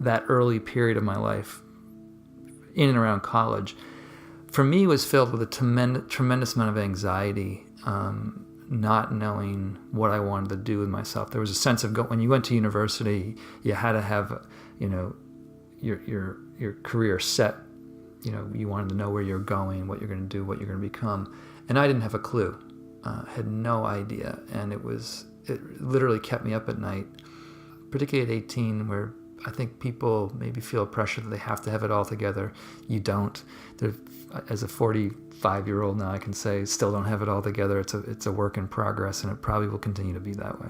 that early period of my life, in and around college, for me was filled with a tremendous amount of anxiety, not knowing what I wanted to do with myself. There was a sense of when you went to university, you had to have, your career set. You wanted to know where you're going, what you're going to do, what you're going to become. And I didn't have a clue, had no idea. And it literally kept me up at night, particularly at 18, where I think people maybe feel pressure that they have to have it all together. You don't. As a 45-year-old now, I can say, still don't have it all together. It's a work in progress, and it probably will continue to be that way.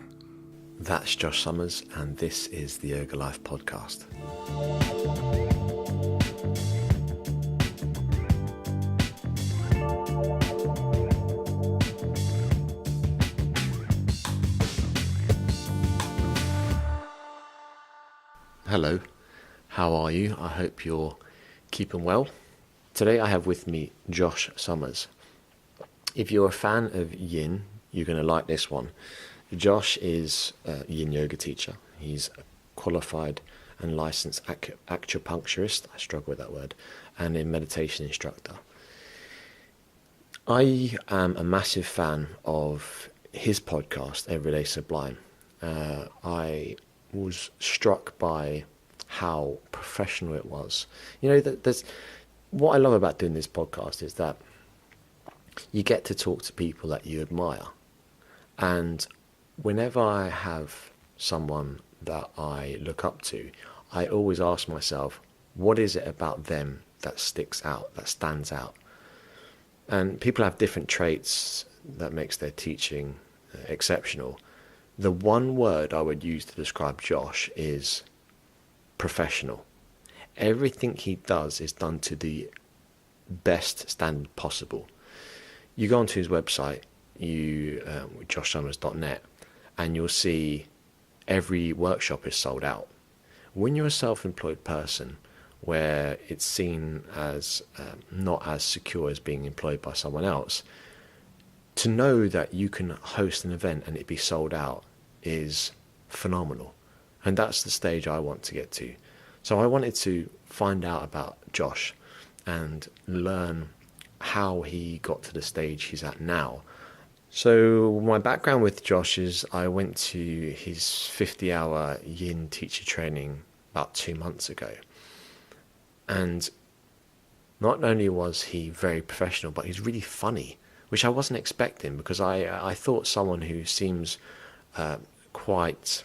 That's Josh Summers, and this is the Yoga Life Podcast. Hello, how are you? I hope you're keeping well. Today I have with me Josh Summers. If you're a fan of Yin, you're going to like this one. Josh is a Yin yoga teacher. He's a qualified and licensed acupuncturist, I struggle with that word, and a meditation instructor. I am a massive fan of his podcast, Everyday Sublime. I was struck by how professional it was. There's what I love about doing this podcast is that you get to talk to people that you admire. And whenever I have someone that I look up to, I always ask myself, what is it about them that sticks out, that stands out? And people have different traits that makes their teaching exceptional. The one word I would use to describe Josh is professional. Everything he does is done to the best standard possible. You go onto his website, joshsummers.net, and you'll see every workshop is sold out. When you're a self-employed person, where it's seen as not as secure as being employed by someone else, to know that you can host an event and it be sold out is phenomenal. And that's the stage I want to get to. So I wanted to find out about Josh and learn how he got to the stage he's at now. So my background with Josh is I went to his 50-hour Yin Teacher Training about 2 months ago. And not only was he very professional, but he's really funny, which I wasn't expecting, because I thought someone who seems quite,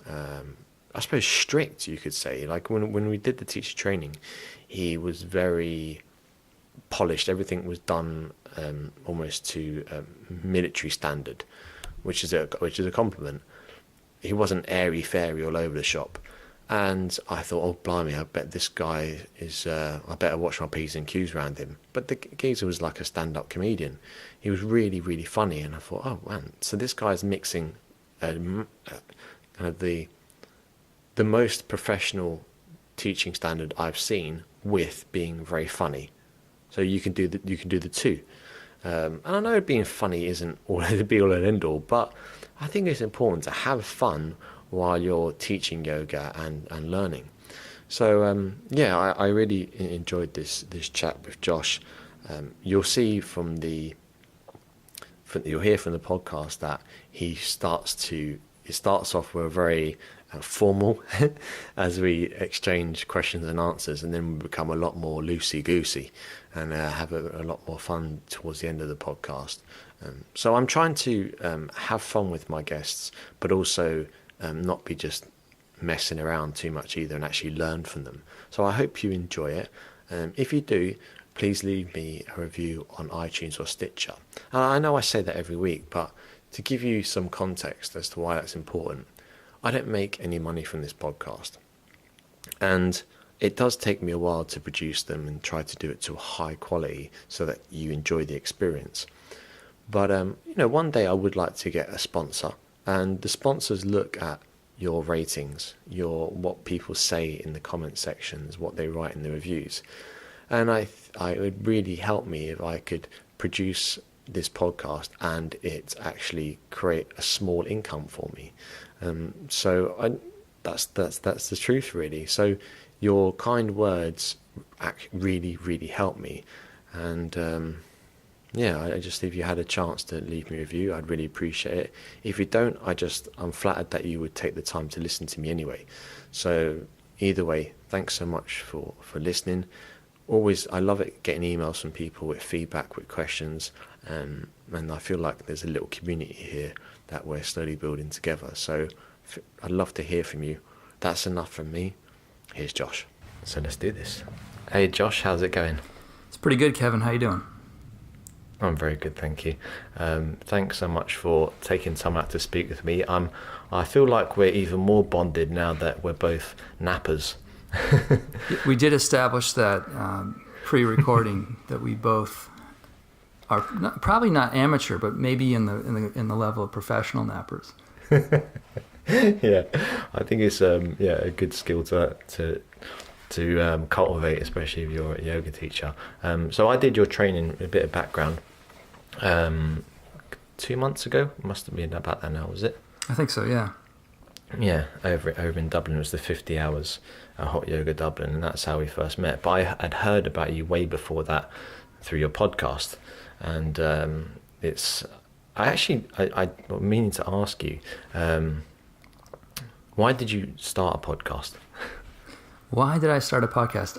I suppose, strict, you could say. Like when we did the teacher training, he was very polished. Everything was done almost to military standard, which is a compliment. He wasn't airy-fairy all over the shop. And I thought, oh, blimey, I bet this guy is, I better watch my P's and Q's around him. But the geezer was like a stand-up comedian. He was really, really funny. And I thought, oh, man, so this guy's mixing kind of the most professional teaching standard I've seen with being very funny. So you can do the two. And I know being funny isn't all the be-all and end-all, but I think it's important to have fun while you're teaching yoga and learning. So I really enjoyed this chat with Josh. You'll see you'll hear from the podcast that it starts off with a very formal as we exchange questions and answers, and then we become a lot more loosey-goosey and have a lot more fun towards the end of the podcast. So I'm trying to have fun with my guests, but also not be just messing around too much either, and actually learn from them. So I hope you enjoy it. If you do, please leave me a review on iTunes or Stitcher. I know I say that every week, but to give you some context as to why that's important, I don't make any money from this podcast. And it does take me a while to produce them and try to do it to a high quality so that you enjoy the experience. But one day I would like to get a sponsor, and the sponsors look at your ratings, what people say in the comment sections, what they write in the reviews. And it would really help me if I could produce this podcast and it actually create a small income for me. So that's the truth, really. So your kind words really, really help me. And I just, if you had a chance to leave me a review, I'd really appreciate it. If you don't, I'm flattered that you would take the time to listen to me anyway. So either way, thanks so much for listening. Always, I love it getting emails from people with feedback, with questions, and I feel like there's a little community here that we're slowly building together. So I'd love to hear from you. That's enough from me. Here's Josh. So let's do this. Hey Josh, how's it going? It's pretty good, Kevin. How you doing? I'm very good, thank you. Thanks so much for taking time out to speak with me. I feel like we're even more bonded now that we're both nappers. We did establish that pre-recording that we both are probably not amateur, but maybe in the level of professional nappers. Yeah, I think it's a good skill to cultivate, especially if you're a yoga teacher. So I did your training, a bit of background, 2 months ago. Must have been about that now, was it? I think so, yeah. Yeah, over in Dublin. It was the 50 hours at Hot Yoga Dublin, and that's how we first met. But I had heard about you way before that through your podcast, and I'm meaning to ask you, why did you start a podcast? Why did I start a podcast?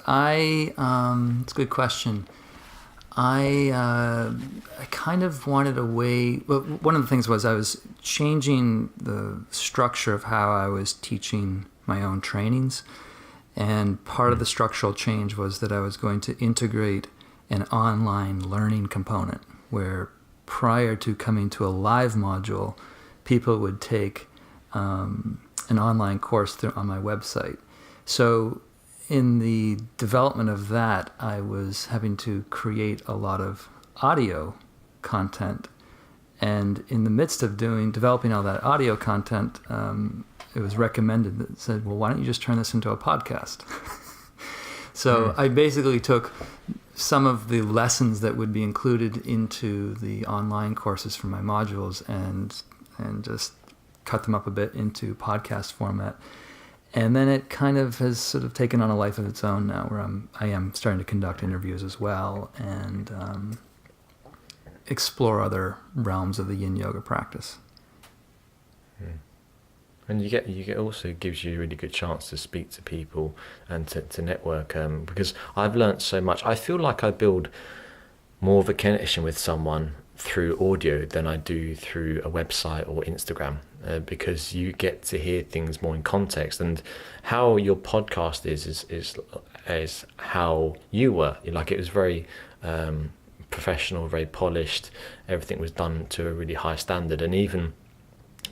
It's a good question. I kind of wanted a way. Well, one of the things was I was changing the structure of how I was teaching my own trainings, and part of the structural change was that I was going to integrate an online learning component where, prior to coming to a live module, people would take an online course on my website. So in the development of that, I was having to create a lot of audio content. And in the midst of developing all that audio content, it was recommended that said, well, why don't you just turn this into a podcast? So I basically took some of the lessons that would be included into the online courses for my modules and just cut them up a bit into podcast format. And then it kind of has sort of taken on a life of its own now, where I am starting to conduct interviews as well and explore other realms of the Yin yoga practice. And you get also gives you a really good chance to speak to people and to network, because I've learnt so much. I feel like I build more of a connection with someone through audio than I do through a website or Instagram, because you get to hear things more in context. And how your podcast is how you were. Like, it was very professional, very polished. Everything was done to a really high standard. And even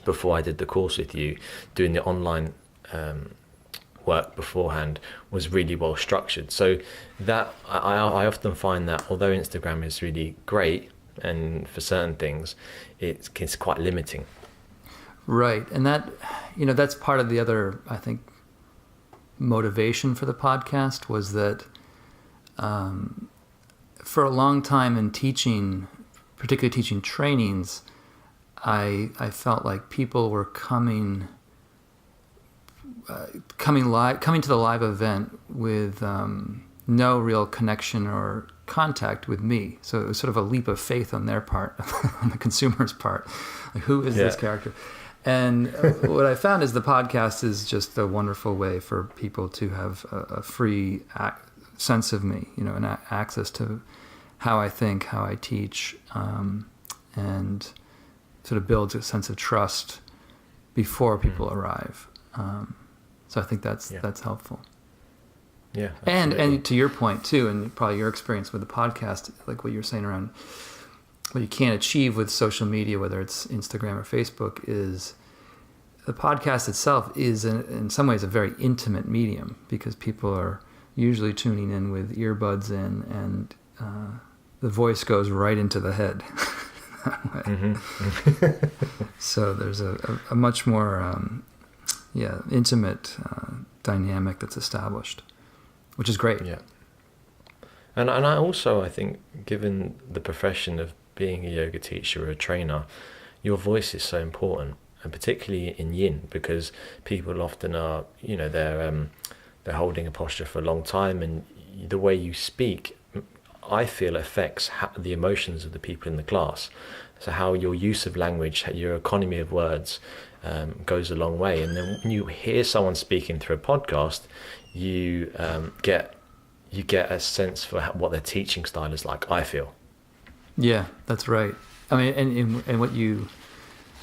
before I did the course with you, doing the online work beforehand was really well structured. So that I often find that although Instagram is really great, and for certain things, it's quite limiting. Right, and that's part of the other, I think, motivation for the podcast was that for a long time in teaching, particularly teaching trainings, I felt like people were coming to the live event with no real connection or contact with me. So it was sort of a leap of faith on their part, on the consumer's part. Like, who is this character? And what I found is the podcast is just a wonderful way for people to have a free sense of me, and access to how I think, how I teach, and sort of builds a sense of trust before people arrive. So I think that's helpful. Yeah, absolutely. And to your point too, and probably your experience with the podcast, like what you're saying around what you can't achieve with social media, whether it's Instagram or Facebook, is the podcast itself is in some ways a very intimate medium, because people are usually tuning in with earbuds in, and the voice goes right into the head. So there's a much more intimate dynamic that's established, which is great. Yeah. And I also, I think, given the profession of being a yoga teacher or a trainer, your voice is so important. and particularly in Yin, because people often are, they're holding a posture for a long time, and the way you speak, I feel, affects the emotions of the people in the class. So how your use of language, your economy of words goes a long way. And then when you hear someone speaking through a podcast, you get a sense for what their teaching style is like, I feel. Yeah, that's right. I mean, and what you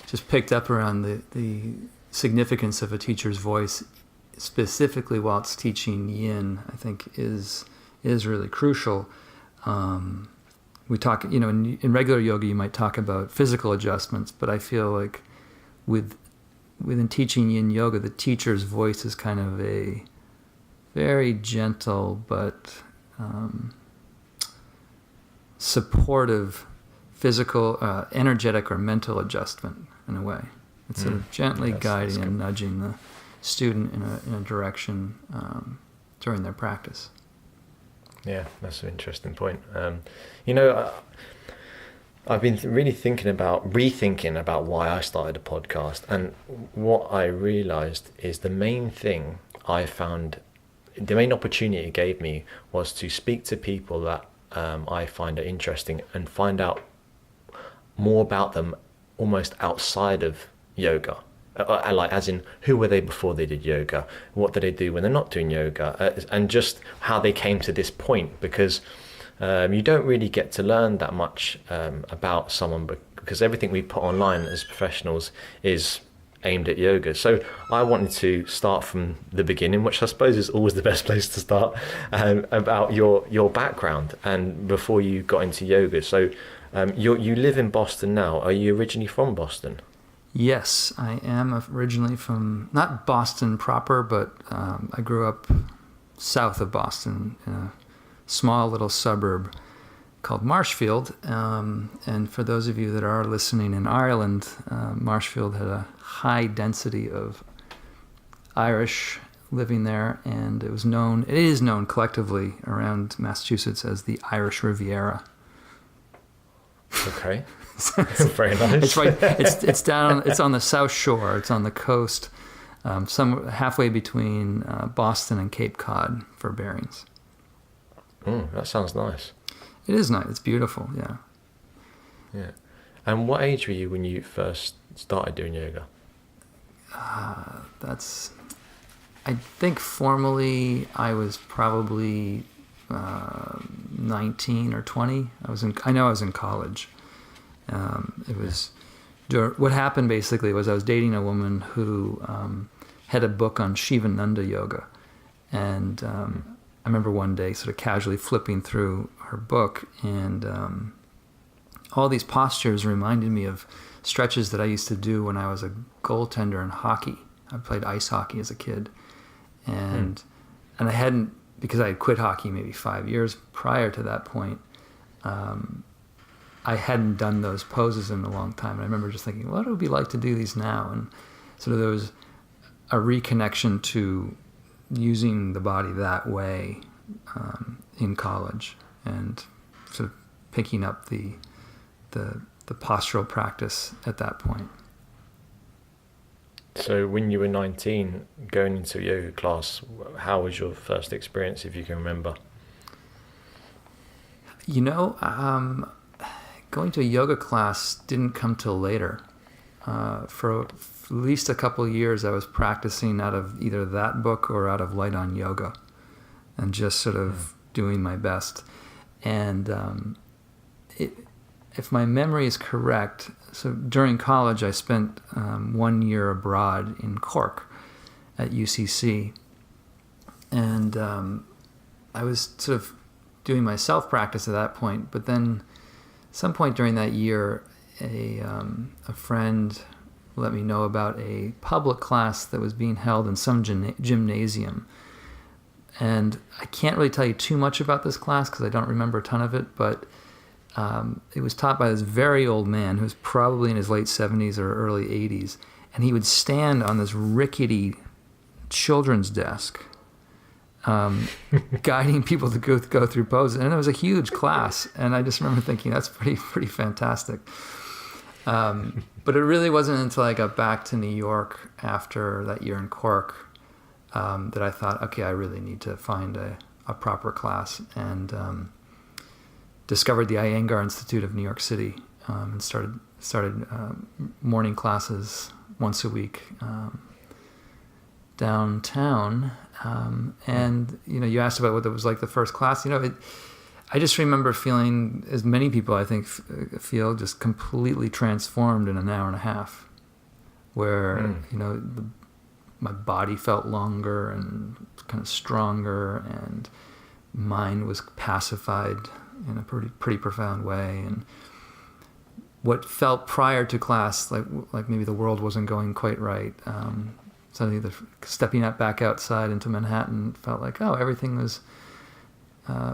just picked up around the significance of a teacher's voice, specifically while it's teaching Yin, I think is really crucial. We talk, in regular yoga, you might talk about physical adjustments, but I feel like within teaching Yin yoga, the teacher's voice is kind of a very gentle but supportive physical, energetic or mental adjustment in a way. It's sort of gently guiding and nudging the student in a direction during their practice. Yeah, that's an interesting point. I've been really rethinking about why I started a podcast, and what I realized is the main thing I found, the main opportunity it gave me was to speak to people that I find are interesting and find out more about them almost outside of yoga. Like, as in, who were they before they did yoga? What do they do when they're not doing yoga? And just how they came to this point, because you don't really get to learn that much about someone, because everything we put online as professionals is aimed at yoga. So I wanted to start from the beginning, which I suppose is always the best place to start, about your background and before you got into yoga. So you live in Boston now. Are you originally from Boston? Yes, I am originally from, not Boston proper, but I grew up south of Boston in a small little suburb called Marshfield. And for those of you that are listening in Ireland, Marshfield had a high density of Irish living there, and it is known collectively around Massachusetts as the Irish Riviera. Okay. Very nice. It's right. It's down. It's on the South Shore. It's on the coast, some halfway between Boston and Cape Cod for bearings. That sounds nice. It is nice. It's beautiful. Yeah. Yeah. And what age were you when you first started doing yoga? I think formally I was probably 19 or 20. I know I was in college. What happened basically was I was dating a woman who had a book on Shivananda yoga, and I remember one day sort of casually flipping through her book, and all these postures reminded me of stretches that I used to do when I was a goaltender in hockey. I played ice hockey as a kid, and I hadn't, because I had quit hockey maybe 5 years prior to that point. I hadn't done those poses in a long time. And I remember just thinking, what would it be like to do these now? And sort of there was a reconnection to using the body that way in college, and sort of picking up the postural practice at that point. So when you were 19, going into a yoga class, how was your first experience, if you can remember? Going to a yoga class didn't come till later. For at least a couple of years, I was practicing out of either that book or out of Light on Yoga, and just sort of doing my best. And if my memory is correct, so during college, I spent 1 year abroad in Cork at UCC, and I was sort of doing my self-practice at that point, but then some point during that year, a friend let me know about a public class that was being held in some gymnasium. And I can't really tell you too much about this class because I don't remember a ton of it, but it was taught by this very old man who was probably in his late 70s or early 80s, and he would stand on this rickety children's desk guiding people to go through poses. And it was a huge class, and I just remember thinking, that's pretty fantastic. But it really wasn't until I got back to New York after that year in Cork that I thought, okay, I really need to find a proper class, and discovered the Iyengar Institute of New York City, and started morning classes once a week downtown. And you asked about what it was like the first class. I just remember feeling, as many people I think feel, just completely transformed in an hour and a half, where my body felt longer and kind of stronger, and mind was pacified in a pretty profound way. And what felt prior to class like maybe the world wasn't going quite right, suddenly stepping back outside into Manhattan felt like, oh, everything was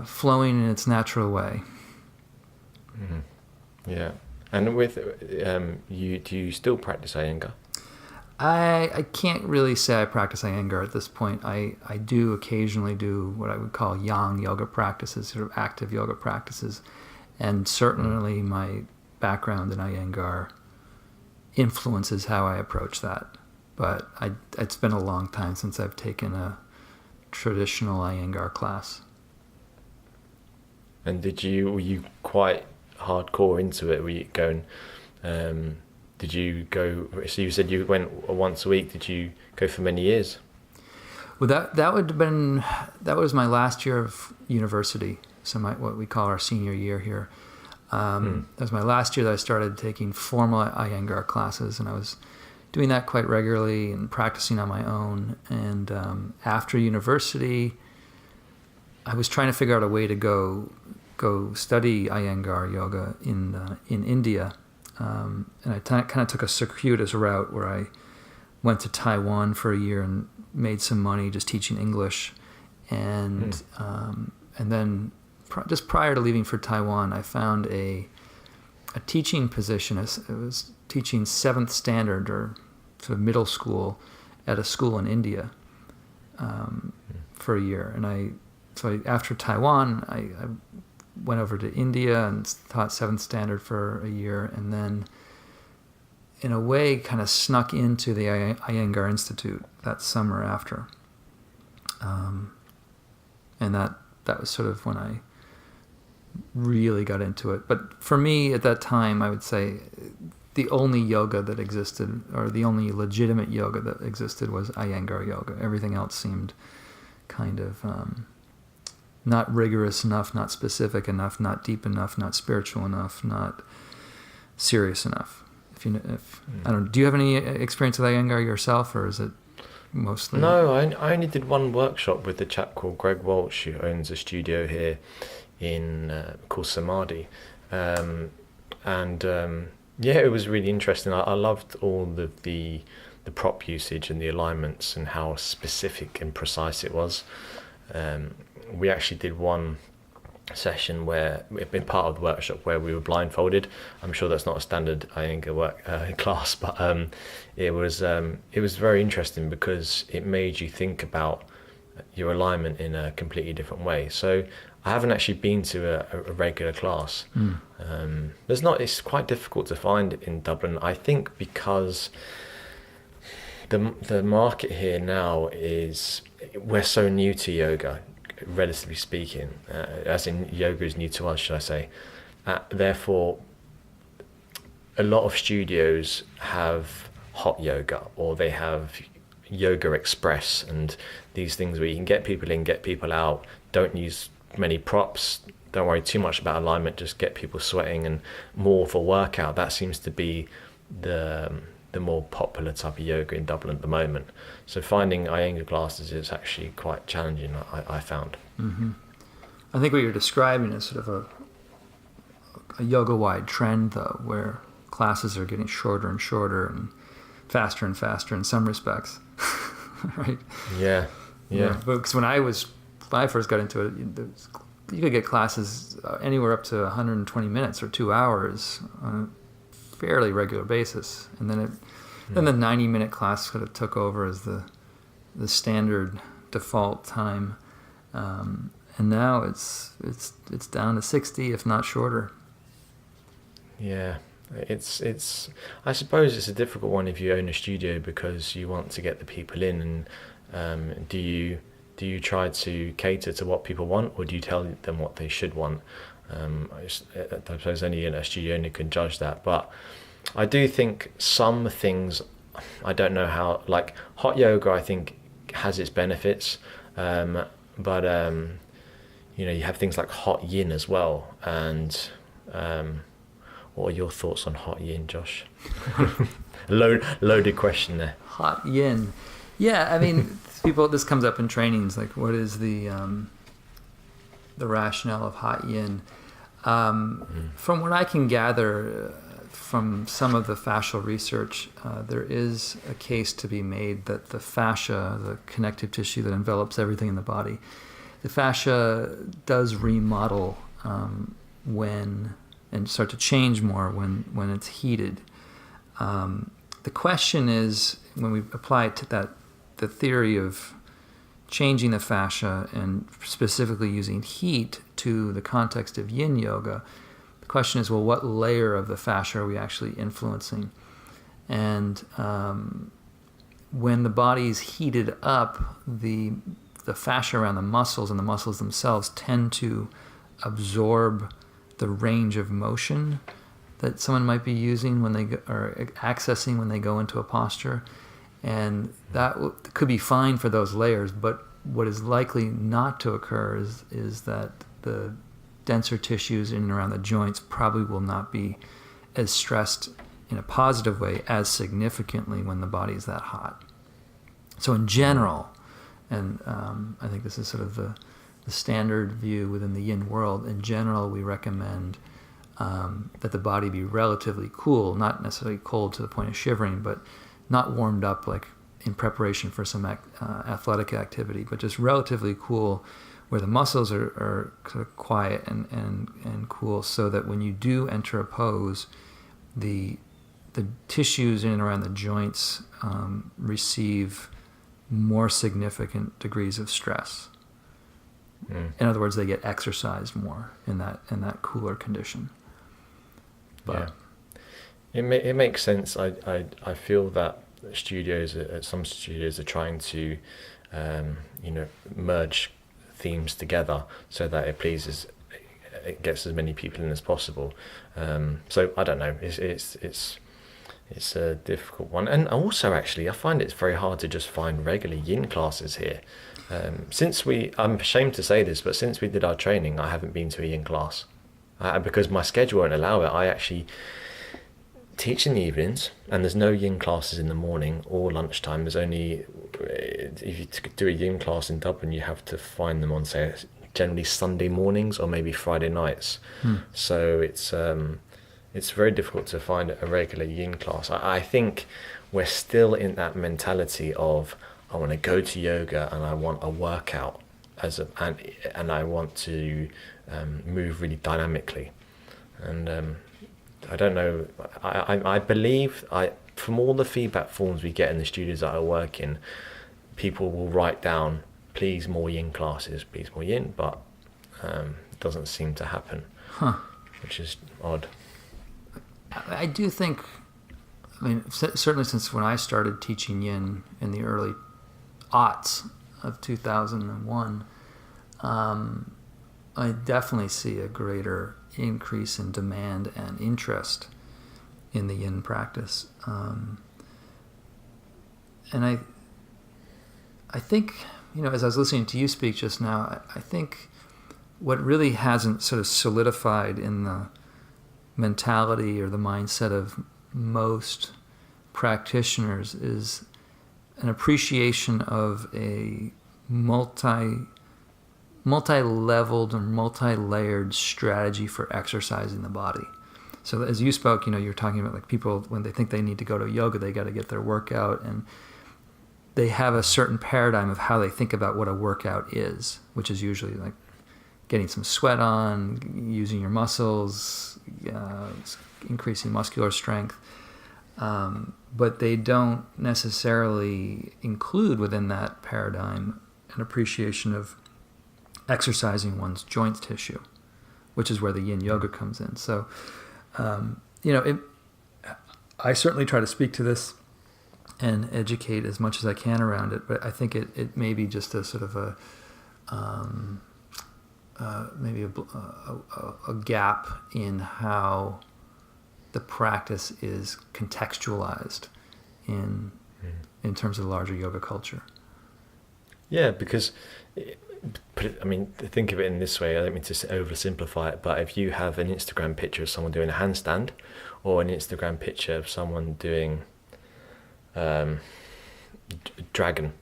flowing in its natural way. Mm-hmm. Yeah. And with you, do you still practice Iyengar? I can't really say I practice Iyengar at this point. I do occasionally do what I would call yang yoga practices, sort of active yoga practices, and certainly my background in Iyengar influences how I approach that. But it's been a long time since I've taken a traditional Iyengar class. And were you quite hardcore into it? Were you going, did you go, so you said you went once a week, did you go for many years? Well, that was my last year of university, so what we call our senior year here. That was my last year that I started taking formal Iyengar classes, and I was doing that quite regularly and practicing on my own. And after university, I was trying to figure out a way to go study Iyengar yoga in India, and I kind of took a circuitous route where I went to Taiwan for a year and made some money just teaching English, and then just prior to leaving for Taiwan, I found a teaching position. It was teaching 7th standard or sort of middle school at a school in India for a year. And after Taiwan, I went over to India and taught 7th standard for a year, and then in a way kind of snuck into the Iyengar Institute that summer after. And that was sort of when I really got into it. But for me at that time, I would say the only yoga that existed, or the only legitimate yoga that existed, was Iyengar yoga. Everything else seemed kind of not rigorous enough, not specific enough, not deep enough, not spiritual enough, not serious enough. I don't. Do you have any experience with Iyengar yourself, or is it mostly? No, I only did one workshop with a chap called Greg Walsh, who owns a studio here called Samadhi, and it was really interesting. I loved all the prop usage and the alignments and how specific and precise it was. We actually did one session where we've been part of the workshop where we were blindfolded. I'm sure that's not a standard Iyengar class, but it was very interesting because it made you think about your alignment in a completely different way. So I haven't actually been to a regular class. It's quite difficult to find it in Dublin, I think, because the market here now we're so new to yoga, relatively speaking, as in yoga is new to us, should I say. Therefore, a lot of studios have hot yoga, or they have Yoga Express, and these things where you can get people in, get people out, don't use many props, don't worry too much about alignment, just get people sweating and more for workout. That seems to be the more popular type of yoga in Dublin at the moment. So finding Iyengar classes is actually quite challenging, I found. Mm-hmm. I think what you're describing is sort of a yoga-wide trend, though, where classes are getting shorter and shorter and faster in some respects. Right? Yeah. Because when I first got into it, you could get classes anywhere up to 120 minutes or 2 hours on a fairly regular basis, and then the 90-minute class sort of took over as the standard default time, and now it's down to 60, if not shorter. Yeah, It's I suppose it's a difficult one if you own a studio, because you want to get the people in, and do you try to cater to what people want, or do you tell them what they should want? I suppose only in a studio owner can judge that, but I do think some things, I don't know how, like hot yoga I think has its benefits, but you have things like Hot Yin as well, and what are your thoughts on Hot Yin, Josh? Loaded question there. Hot Yin. Yeah, I mean, this comes up in trainings, like what is the rationale of Hot Yin? From what I can gather from some of the fascial research, there is a case to be made that the fascia, the connective tissue that envelops everything in the body, the fascia does remodel and start to change more when it's heated. The question is, when we apply it to the theory of changing the fascia and specifically using heat to the context of yin yoga, the question is, well, what layer of the fascia are we actually influencing? And when the body is heated up, the fascia around the muscles and the muscles themselves tend to absorb the range of motion that someone might be using when they are accessing when they go into a posture. And that could be fine for those layers, but what is likely not to occur is that the denser tissues in and around the joints probably will not be as stressed in a positive way as significantly when the body is that hot. So in general, and I think this is sort of the standard view within the yin world, in general we recommend that the body be relatively cool, not necessarily cold to the point of shivering, but not warmed up like in preparation for some athletic activity, but just relatively cool, where the muscles are sort of quiet and cool, so that when you do enter a pose, the tissues in and around the joints receive more significant degrees of stress. In other words, they get exercised more in that cooler condition. But yeah, it makes sense. I feel that some studios are trying to merge themes together so that it gets as many people in as possible. So I don't know. It's a difficult one, and also actually I find it's very hard to just find regular yin classes here. I'm ashamed to say this, but since we did our training, I haven't been to a yin class because my schedule won't allow it. I actually teach in the evenings, and there's no yin classes in the morning or lunchtime. There's only, if you do a yin class in Dublin, you have to find them on, say, generally Sunday mornings or maybe Friday nights. So it's very difficult to find a regular yin class. I think we're still in that mentality of, I want to go to yoga and I want a workout and I want to move really dynamically. And I don't know, I believe from all the feedback forms we get in the studios that I work in, people will write down, please more yin classes, please more yin, but it doesn't seem to happen, which is odd. I do think, certainly since when I started teaching yin in the early aughts of 2001, I definitely see a greater increase in demand and interest in the yin practice. And I think, as I was listening to you speak just now, I think what really hasn't sort of solidified in the mentality or the mindset of most practitioners is an appreciation of a multi-leveled or multi-layered strategy for exercising the body. So as you spoke, you're talking about like people, when they think they need to go to yoga, they got to get their workout, and they have a certain paradigm of how they think about what a workout is, which is usually like getting some sweat on, using your muscles, increasing muscular strength. But they don't necessarily include within that paradigm an appreciation of exercising one's joint tissue, which is where the yin yoga comes in. So, I certainly try to speak to this and educate as much as I can around it, but I think it may be just a sort of maybe a gap in how the practice is contextualized in terms of the larger yoga culture. Yeah, because think of it in this way. I don't mean to oversimplify it, but if you have an Instagram picture of someone doing a handstand, or an Instagram picture of someone doing dragon,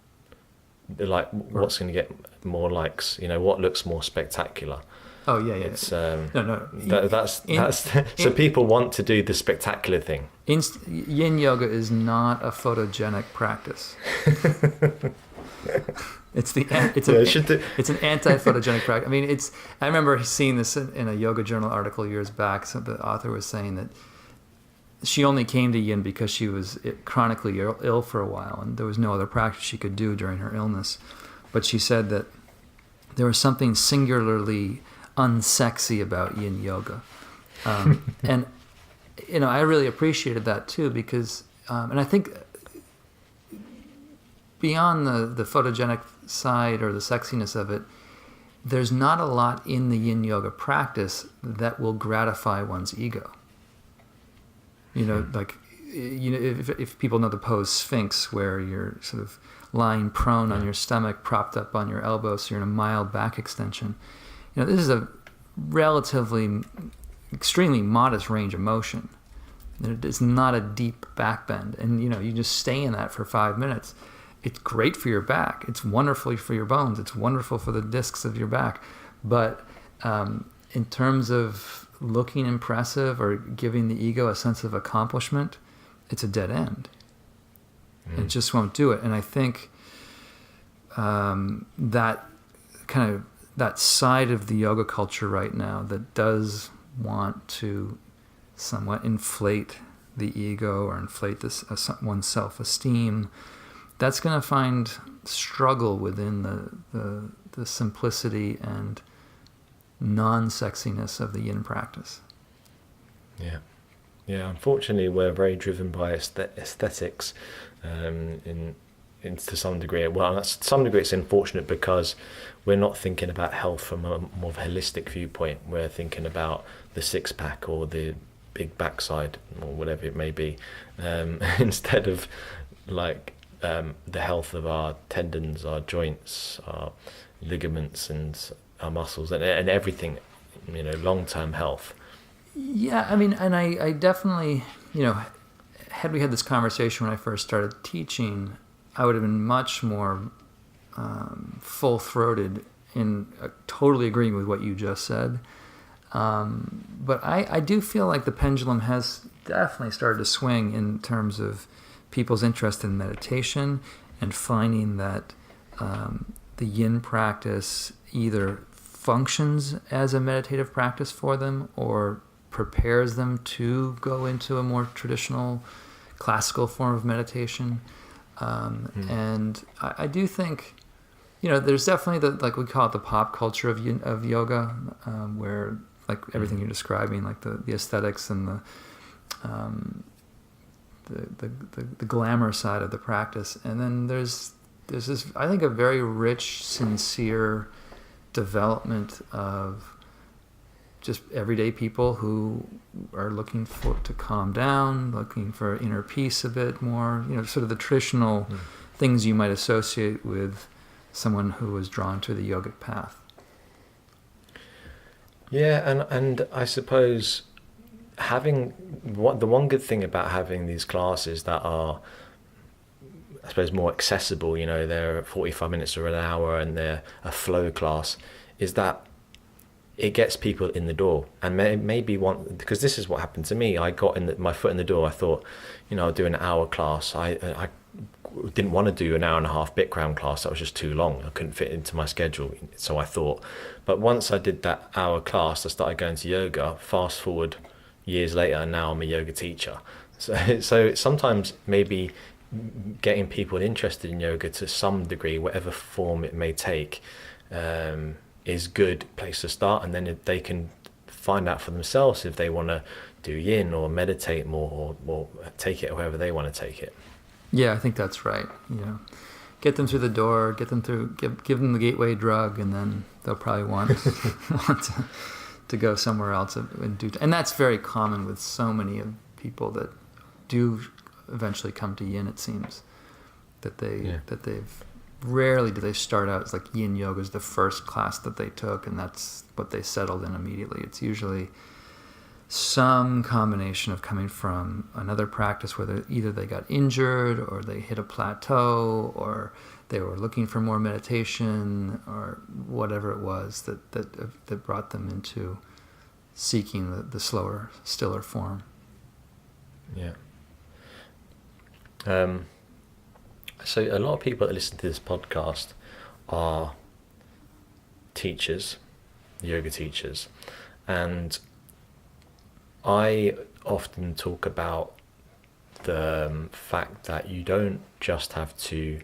like what's going to get more likes? What looks more spectacular? Oh yeah. It's no. That's so people want to do the spectacular thing. Yin yoga is not a photogenic practice. It's an anti-photogenic practice. I mean, I remember seeing this in a Yoga Journal article years back. So the author was saying that she only came to Yin because she was chronically ill for a while, and there was no other practice she could do during her illness. But she said that there was something singularly unsexy about Yin yoga, and I really appreciated that too, because and I think beyond the photogenic side or the sexiness of it, there's not a lot in the Yin yoga practice that will gratify one's ego. If people know the pose Sphinx, where you're sort of lying prone on your stomach, propped up on your elbows, so you're in a mild back extension. This is a relatively, extremely modest range of motion. It's not a deep back bend, and you just stay in that for 5 minutes. It's great for your back. It's wonderful for your bones. It's wonderful for the discs of your back. But in terms of looking impressive or giving the ego a sense of accomplishment, it's a dead end. It just won't do it. And I think that side of the yoga culture right now that does want to somewhat inflate the ego or inflate one's self-esteem, that's going to find struggle within the simplicity and non-sexiness of the Yin practice. Yeah. Unfortunately, we're very driven by aesthetics, to some degree. Well, to some degree, it's unfortunate because we're not thinking about health from a more holistic viewpoint. We're thinking about the six-pack or the big backside or whatever it may be, instead of the health of our tendons, our joints, our ligaments, and our muscles, and everything, long-term health. Yeah, I mean, and I definitely, had we had this conversation when I first started teaching, I would have been much more full-throated in totally agreeing with what you just said. But I do feel like the pendulum has definitely started to swing in terms of people's interest in meditation and finding that the Yin practice either functions as a meditative practice for them or prepares them to go into a more traditional classical form of meditation. And I do think, there's definitely we call it the pop culture of yoga, where everything you're describing, the aesthetics and the glamour side of the practice. And then there's this, I think, a very rich, sincere development of just everyday people who are looking to calm down, looking for inner peace a bit more, sort of the traditional things you might associate with someone who was drawn to the yogic path. Yeah, and I suppose the one good thing about having these classes that are, I suppose, more accessible, they're 45 minutes or an hour and they're a flow class, is that it gets people in the door. And maybe because this is what happened to me. I got my foot in the door. I thought, I'll do an hour class. I didn't want to do an hour and a half Bikram class. That was just too long. I couldn't fit into my schedule. So I thought, but once I did that hour class, I started going to yoga. Fast forward years later, and now I'm a yoga teacher. So sometimes maybe getting people interested in yoga to some degree, whatever form it may take, is good place to start, and then they can find out for themselves if they want to do yin or meditate more, or take it however they want to take it. Yeah, I think that's right. Get them through the door, get them through, give them the gateway drug, and then they'll probably want to go somewhere else and do. And that's very common with so many of people that do eventually come to yin. It seems that they've rarely do they start out as like yin yoga is the first class that they took, and that's what they settled in immediately. It's usually some combination of coming from another practice where either they got injured or they hit a plateau or they were looking for more meditation or whatever it was that brought them into seeking the slower, stiller form. Yeah. So a lot of people that listen to this podcast are teachers, yoga teachers, and I often talk about the fact that you don't just have to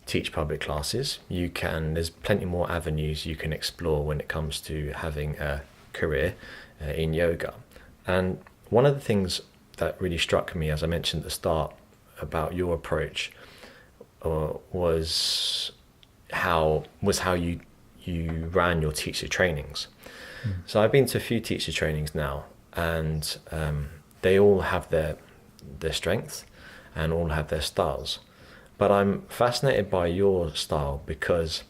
teach public classes. There's plenty more avenues you can explore when it comes to having a career in yoga. And one of the things that really struck me, as I mentioned at the start, about your approach was how you ran your teacher trainings. So I've been to a few teacher trainings now, and they all have their strengths and all have their styles. But I'm fascinated by your style because,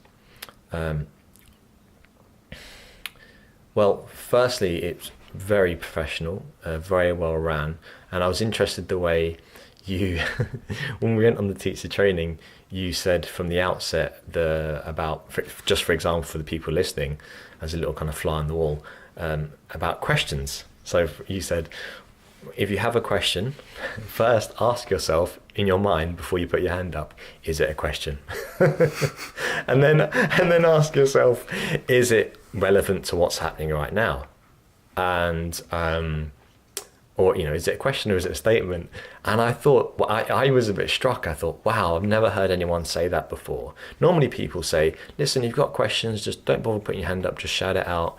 well, firstly, it's very professional, very well ran, and I was interested the way you, when we went on the teacher training, you said from the outset just for example, for the people listening, as a little kind of fly on the wall, about questions. So you said, if you have a question, first ask yourself in your mind before you put your hand up, is it a question? and then ask yourself, is it relevant to what's happening right now? And or is it a question or is it a statement? And I thought, I was a bit struck. I thought, wow, I've never heard anyone say that before. Normally people say, listen, you've got questions, just don't bother putting your hand up, just shout it out.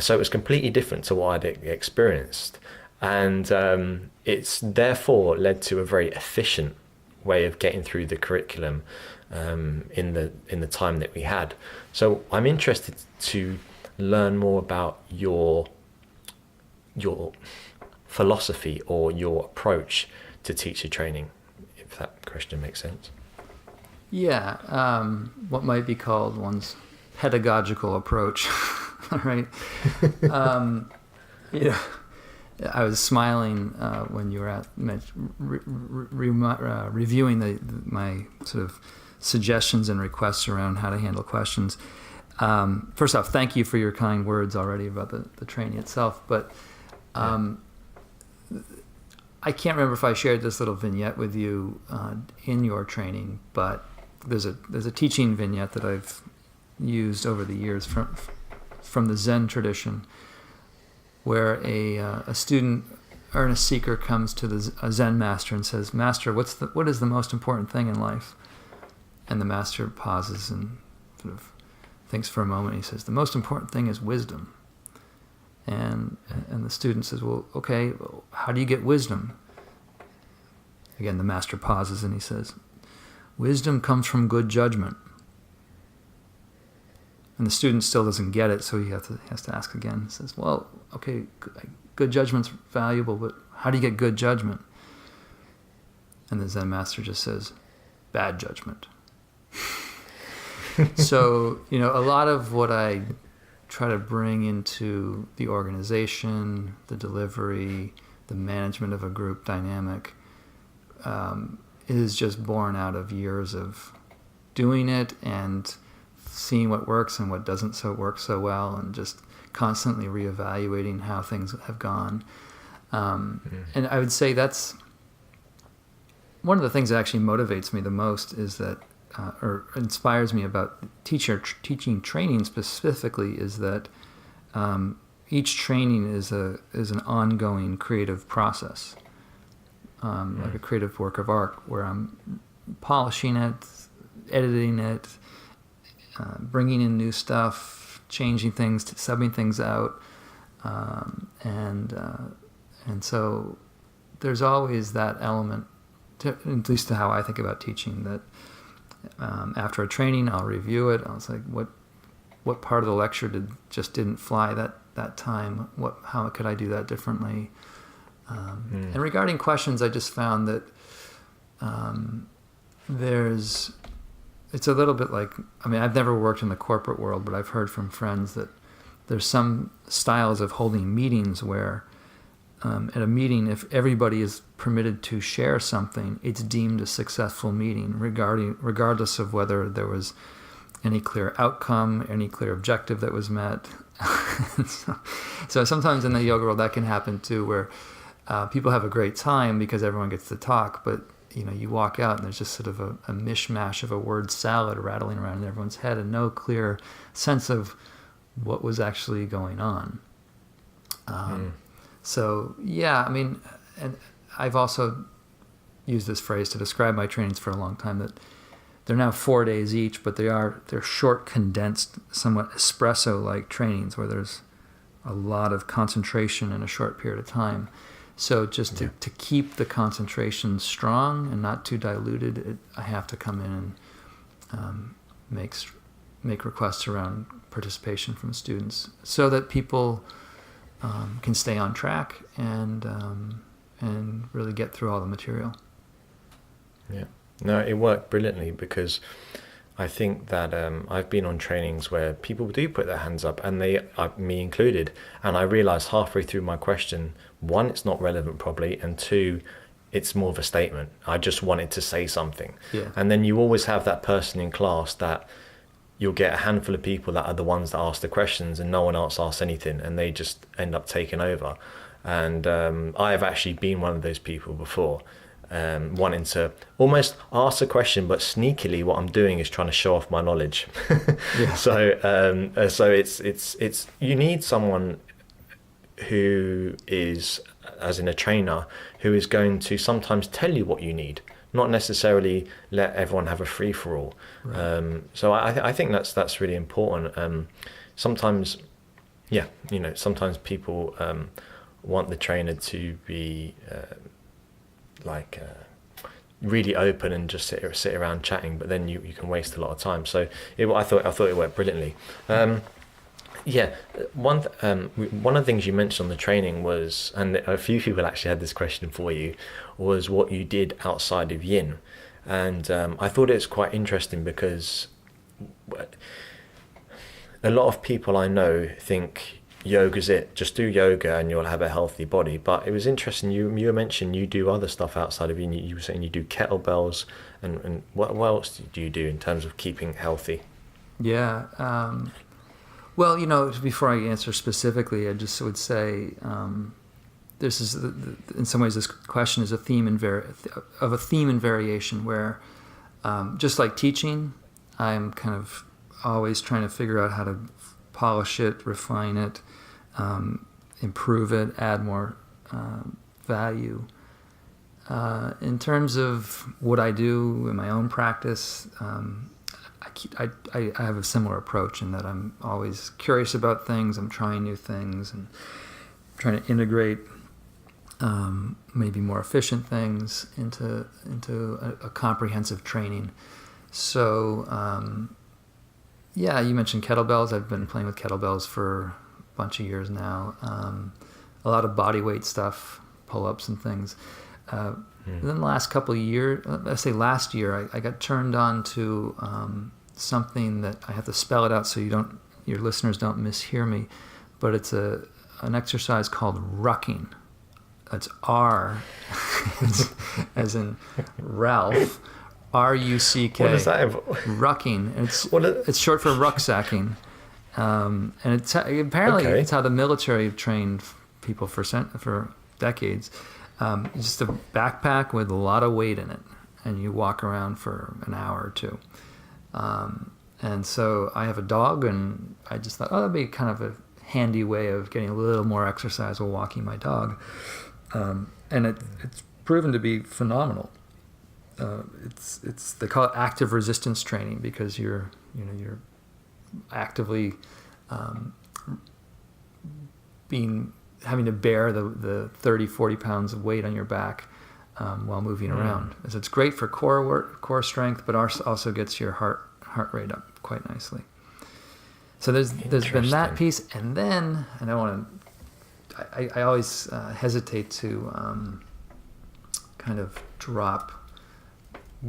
So it was completely different to what I'd experienced. And it's therefore led to a very efficient way of getting through the curriculum in the time that we had. So I'm interested to learn more about your philosophy or your approach to teacher training, if that question makes sense. Yeah, what might be called one's pedagogical approach, right? I was smiling when you were reviewing my sort of suggestions and requests around how to handle questions. First off, thank you for your kind words already about the training itself, but I can't remember if I shared this little vignette with you in your training, but there's a teaching vignette that I've used over the years from the Zen tradition, where a student or a seeker comes to a Zen master and says, "Master, what is the most important thing in life?" And the master pauses and sort of thinks for a moment. He says, "The most important thing is wisdom." And the student says, "Well, okay, how do you get wisdom?" Again, the master pauses and he says, "Wisdom comes from good judgment." And the student still doesn't get it, so he has to ask again. He says, "Well, okay, good judgment's valuable, but how do you get good judgment?" And the Zen master just says, "Bad judgment." So, a lot of what I try to bring into the organization, the delivery, the management of a group dynamic, is just born out of years of doing it and seeing what works and what doesn't work so well, and just constantly reevaluating how things have gone. And I would say that's one of the things that actually motivates me the most, is that, or inspires me about teaching training specifically, is that each training is an ongoing creative process, like a creative work of art, where I'm polishing it, editing it, bringing in new stuff, changing things, subbing things out, and And so there's always that element, at least to how I think about teaching, that after a training, I'll review it. I was like, what part of the lecture didn't fly that time? How could I do that differently? And regarding questions, I just found that it's a little bit like, I mean, I've never worked in the corporate world, but I've heard from friends that there's some styles of holding meetings where at a meeting, if everybody is permitted to share something, it's deemed a successful meeting, regardless of whether there was any clear outcome, any clear objective that was met. So sometimes in the yoga world that can happen too, where people have a great time because everyone gets to talk, but you walk out and there's just sort of a mishmash of a word salad rattling around in everyone's head and no clear sense of what was actually going on. So yeah, I mean, and I've also used this phrase to describe my trainings for a long time, that they're now 4 days each, but they're short, condensed, somewhat espresso-like trainings where there's a lot of concentration in a short period of time. So just to keep the concentration strong and not too diluted, I have to come in and make requests around participation from students so that people can stay on track and really get through all the material. Yeah, no, it worked brilliantly, because I think that I've been on trainings where people do put their hands up, and me included, and I realised halfway through my question, one, it's not relevant probably, and two, it's more of a statement. I just wanted to say something. Yeah. And then you always have that person in class that you'll get a handful of people that are the ones that ask the questions and no one else asks anything, and they just end up taking over. And I have actually been one of those people before, wanting to almost ask a question, but sneakily what I'm doing is trying to show off my knowledge. Yeah. So it's you need someone who is, as in a trainer, who is going to sometimes tell you what you need, not necessarily let everyone have a free-for-all. Right. So I think that's really important. Sometimes people want the trainer to be really open and just sit around chatting, but then you can waste a lot of time. So I thought it worked brilliantly. One of the things you mentioned on the training was, and a few people actually had this question for you, was what you did outside of Yin. And I thought it was quite interesting because a lot of people I know think yoga's it, just do yoga and you'll have a healthy body. But it was interesting, you mentioned you do other stuff outside of Yin. You were saying you do kettlebells, and what else do you do in terms of keeping healthy? Yeah. Well, before I answer specifically, I just would say this is, in some ways, this question is a theme and variation where, just like teaching, I'm kind of always trying to figure out how to polish it, refine it, improve it, add more value. In terms of what I do in my own practice, I have a similar approach in that I'm always curious about things. I'm trying new things and trying to integrate maybe more efficient things into a comprehensive training. So you mentioned kettlebells. I've been playing with kettlebells for a bunch of years now. A lot of body weight stuff, pull-ups and things. Then the last couple of years, let's say last year, I got turned on to something that I have to spell it out so your listeners don't mishear me, but it's an exercise called rucking. It's R, as in Ralph, R-U-C-K. What does that rucking. It's short for rucksacking, and it's apparently it's how the military trained people for decades. Just a backpack with a lot of weight in it, and you walk around for an hour or two. And so I have a dog, and I just thought, that'd be kind of a handy way of getting a little more exercise while walking my dog. And it's proven to be phenomenal. They call it active resistance training because you're actively being having to bear the 30, 40 pounds of weight on your back while moving around. So it's great for core work, core strength, but also gets your heart rate up quite nicely. So there's been that piece, and then, and I always hesitate to kind of drop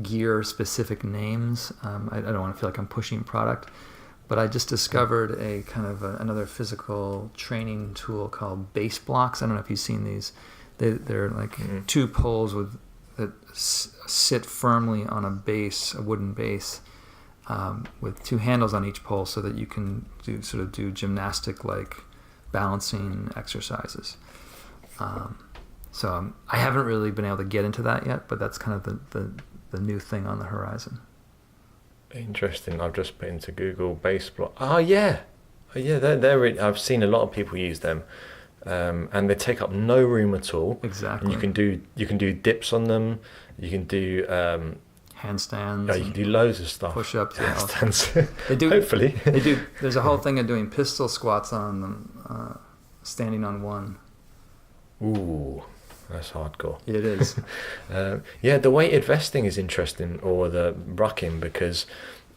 gear specific names. I don't want to feel like I'm pushing product, but I just discovered a kind of another physical training tool called base blocks. I don't know if you've seen these. They're like two poles that sit firmly on a wooden base, with two handles on each pole, so that you can do gymnastic like balancing exercises. So I haven't really been able to get into that yet, but that's kind of the new thing on the horizon. Interesting. I've just put into Google base block. Oh yeah. I've seen a lot of people use them, and they take up no room at all. Exactly. And you can do dips on them. You can do handstands. Yeah, you can do loads of stuff. Push-ups. Handstands. They do. Hopefully. They do. There's a whole thing of doing pistol squats on them, standing on one. Ooh. That's hardcore. It is. The weighted vesting is interesting, or the rucking, because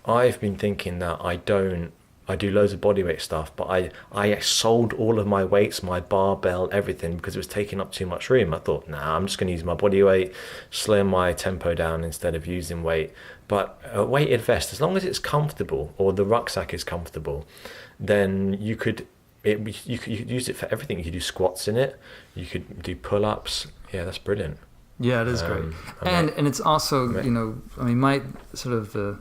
I've been thinking that I do loads of bodyweight stuff, but I sold all of my weights, my barbell, everything, because it was taking up too much room. I thought, I'm just going to use my bodyweight, slow my tempo down instead of using weight. But a weighted vest, as long as it's comfortable, or the rucksack is comfortable, then you could use it for everything. You could do squats in it. You could do pull-ups. Yeah, that's brilliant. Yeah, it is great. And it's also, my sort of the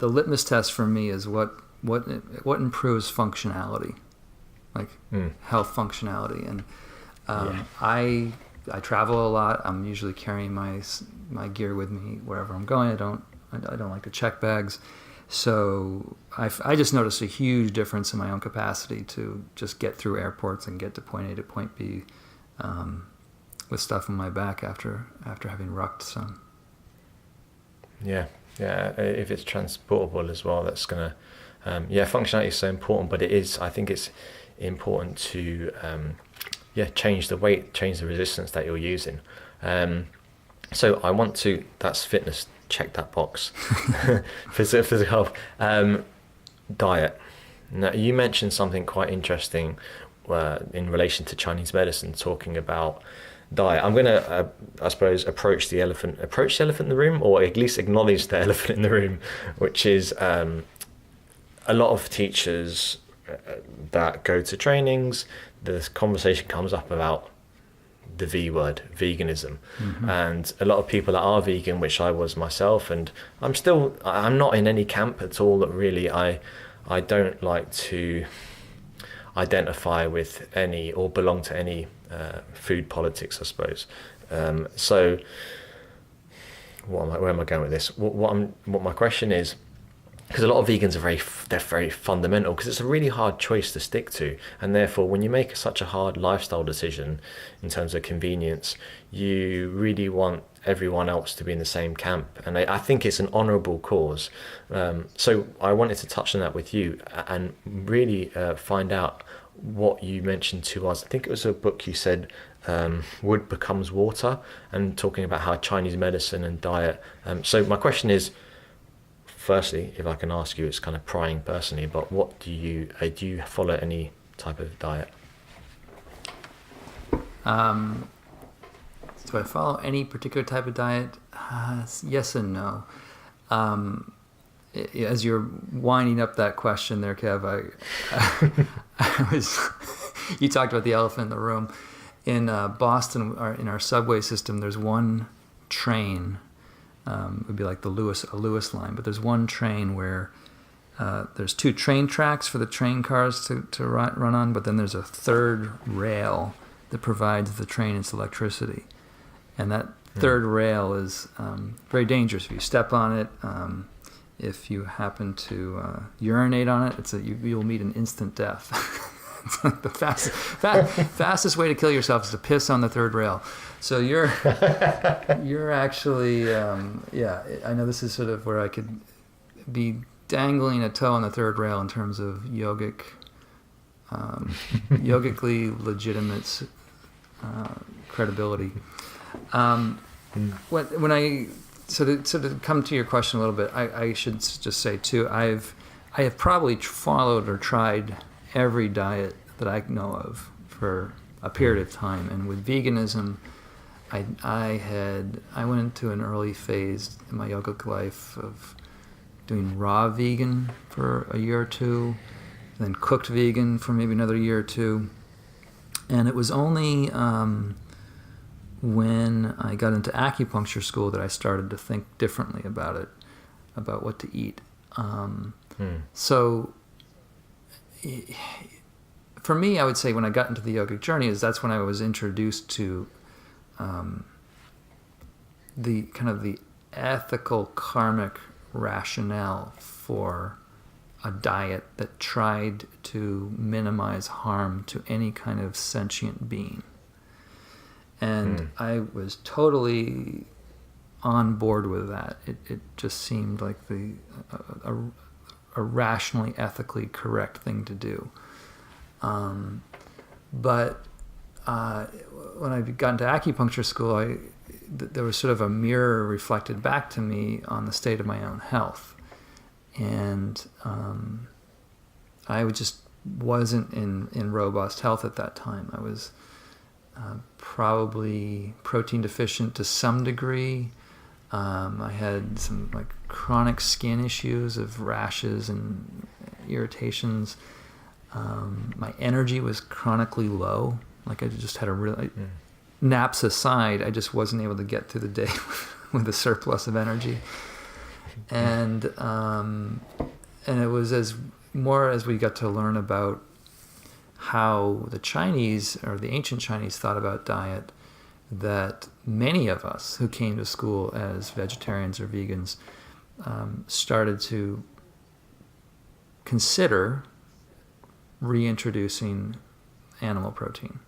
litmus test for me is what improves functionality, like health functionality. And I travel a lot. I'm usually carrying my gear with me wherever I'm going. I don't like to check bags. So I just noticed a huge difference in my own capacity to just get through airports and get to point A to point B with stuff on my back after having rucked some. Yeah, if it's transportable as well, that's gonna functionality is so important. But I think it's important to change the weight, change the resistance that you're using. So I want to, that's fitness, check that box. Physical health. Diet. Now, you mentioned something quite interesting in relation to Chinese medicine, talking about diet. I'm going to, I suppose, approach the elephant in the room, or at least acknowledge the elephant in the room, which is a lot of teachers that go to trainings, the conversation comes up about the V word, veganism. And a lot of people that are vegan, which I was myself, and I'm not in any camp at all. Really, I don't like to identify with any or belong to any food politics, I suppose. So where am I going with this? What my question is, because a lot of vegans they're very fundamental, because it's a really hard choice to stick to, and therefore when you make such a hard lifestyle decision in terms of convenience, you really want everyone else to be in the same camp, and I think it's an honourable cause. So I wanted to touch on that with you and really find out what you mentioned to us. I think it was a book you said, Wood Becomes Water, and talking about how Chinese medicine and diet. So my question is, firstly, if I can ask you, it's kind of prying personally, but what do you follow any type of diet? Do I follow any particular type of diet? Yes and no. As you're winding up that question there, Kev, you talked about the elephant in the room. In Boston, in our subway system, there's one train. It would be like a Lewis line, but there's one train where there's two train tracks for the train cars to run on, but then there's a third rail that provides the train its electricity. And that third rail is very dangerous. If you step on it, if you happen to urinate on it, you'll meet an instant death. It's like the fastest way to kill yourself is to piss on the third rail. So you're actually, I know this is sort of where I could be dangling a toe on the third rail in terms of yogic yogically legitimate credibility. To come to your question a little bit, I should just say too, I have probably followed or tried every diet that I know of for a period of time, and with veganism, I went into an early phase in my yogic life of doing raw vegan for a year or two, then cooked vegan for maybe another year or two, and it was only when I got into acupuncture school that I started to think differently about it, about what to eat. So for me, I would say when I got into the yogic journey, that's when I was introduced to the kind of the ethical karmic rationale for a diet that tried to minimize harm to any kind of sentient being. And I was totally on board with that. It just seemed like a rationally, ethically correct thing to do. But when I got into acupuncture school, there was sort of a mirror reflected back to me on the state of my own health. And I just wasn't in robust health at that time. I was probably protein deficient to some degree. I had some like chronic skin issues of rashes and irritations. My energy was chronically low. Like I just had naps aside, I just wasn't able to get through the day with a surplus of energy. And it was as we got to learn about how the Chinese or the ancient Chinese thought about diet, that many of us who came to school as vegetarians or vegans started to consider reintroducing animal protein.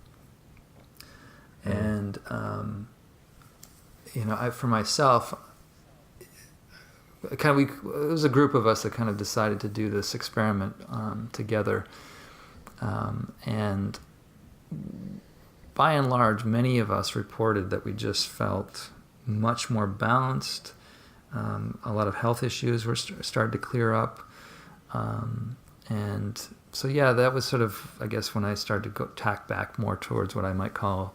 And for myself, it was a group of us that kind of decided to do this experiment together, and by and large, many of us reported that we just felt much more balanced. A lot of health issues were started to clear up, and so that was sort of, I guess, when I started to tack back more towards what I might call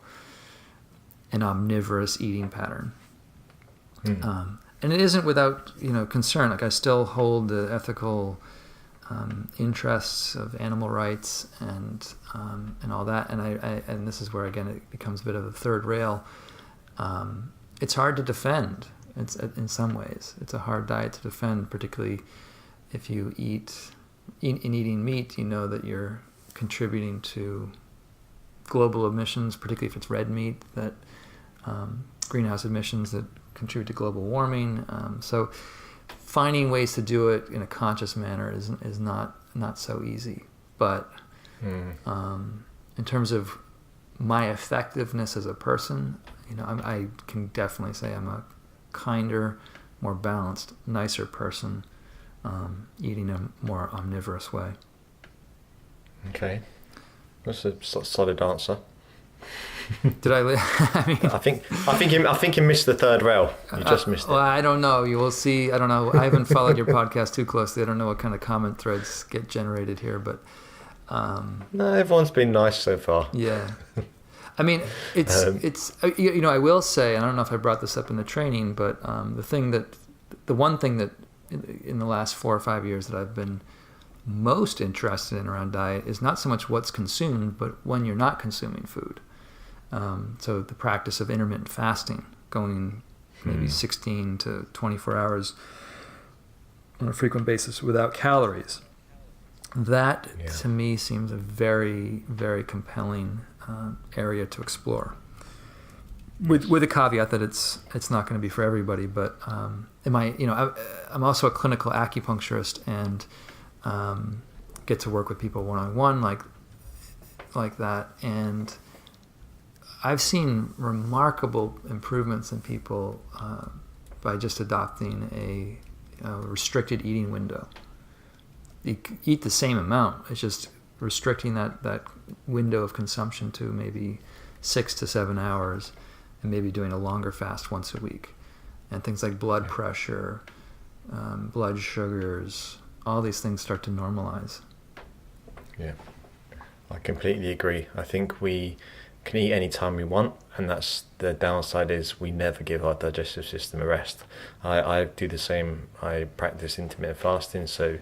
an omnivorous eating pattern. And it isn't without concern. Like I still hold the ethical interests of animal rights and all that. And this is where again it becomes a bit of a third rail. It's hard to defend. It's in some ways it's a hard diet to defend, particularly if you eat in eating meat. You know that you're contributing to global emissions, particularly if it's red meat, that greenhouse emissions that contribute to global warming. So finding ways to do it in a conscious manner is not so easy. But in terms of my effectiveness as a person, I can definitely say I'm a kinder, more balanced, nicer person, eating a more omnivorous way. Okay, that's a solid answer. Did I? I think you missed the third rail. You just missed it. Well, I don't know. You will see. I don't know. I haven't followed your podcast too closely. I don't know what kind of comment threads get generated here, but no, everyone's been nice so far. Yeah, I mean, it's I will say, and I don't know if I brought this up in the training, but the one thing that in the last 4 or 5 years that I've been most interested in around diet is not so much what's consumed, but when you're not consuming food. So the practice of intermittent fasting, going maybe 16 to 24 hours on a frequent basis without calories. That to me seems a very, very compelling area to explore. With a caveat that it's not going to be for everybody, but I'm also a clinical acupuncturist and get to work with people one-on-one like that, and I've seen remarkable improvements in people by just adopting a restricted eating window. You eat the same amount, it's just restricting that window of consumption to maybe 6 to 7 hours, and maybe doing a longer fast once a week. And things like blood pressure, blood sugars, all these things start to normalize. Yeah, I completely agree. I think we can eat any time we want, and that's the downside, is we never give our digestive system a rest. I do the same. I practice intermittent fasting, so